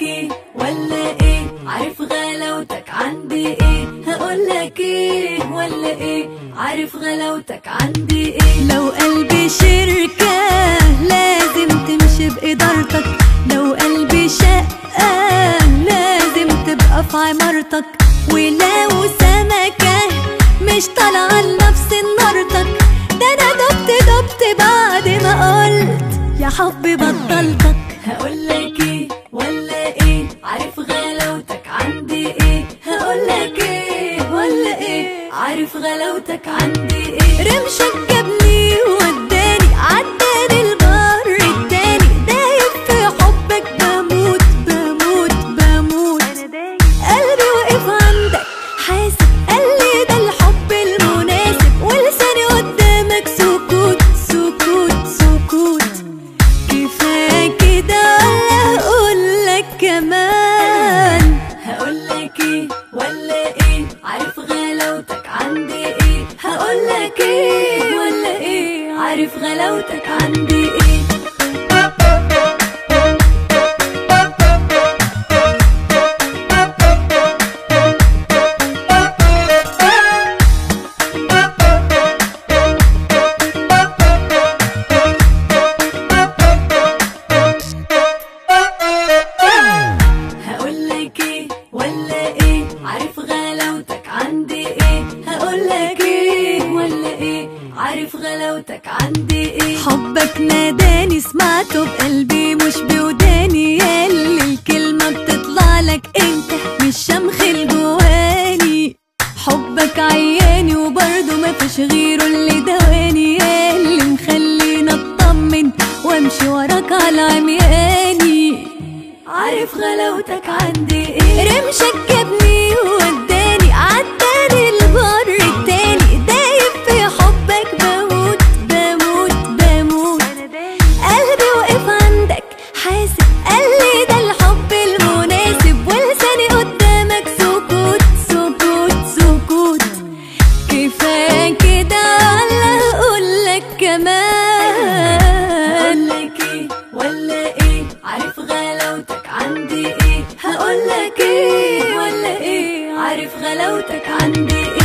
ايه ولا ايه، عارف غلاوتك عندي ايه، هقولك ايه ولا ايه، عارف غلاوتك عندي ايه. لو قلبي شركة لازم تمشي بإدارتك، لو قلبي شقة لازم تبقى في عمارتك، ولو سمكة مش طالعة لنفس نارتك، ده انا دبت بعد ما قلت يا حبي بطلتك. هقولك ايه ولا ايه، عارف غلاوتك عندي ايه، هقولك ايه ولا ايه، عارف غلاوتك عندي ايه. رمشك جابني وداني عداني البر التاني، دايب في حبك بموت بموت بموت، قلبي وقف عندك حاسب قالي ده الحب المناسب، ولساني قدامك سكوت سكوت سكوت. كفاية كده ولا اقولك كمان؟ هقولك ايه ولا ايه، عارف غلاوتك عندي ايه، هقولك ايه ولا ايه، عارف غلاوتك عندي ايه. هقولك ايه ولا ايه، عارف غلاوتك عندي ايه، هقولك ايه ولا ايه، عارف غلاوتك عندي ايه. حبك ناداني سمعته بقلبي مش بوداني، ياللي الكلمة بتطلع لك انت مش شمخل جواني، حبك عياني وبرضه مفيش غيره اللي دواني، ياللي مخلينا اطمن وامشي وراك على عمياني. عارف غلاوتك عندي ايه، رمشك جابني وداني عداني البر التاني، دايب في حبك بموت بموت بموت، قلبي وقف عندك حاسب قالي ده الحب المناسب، ولساني قدامك سكوت سكوت سكوت. كفاية كده ولا اقولك كمان؟ هقولك ايه ولا ايه، عارف غلاوتك عندي ايه، هقولك ايه ولا ايه، عارف غلاوتك عندي ايه.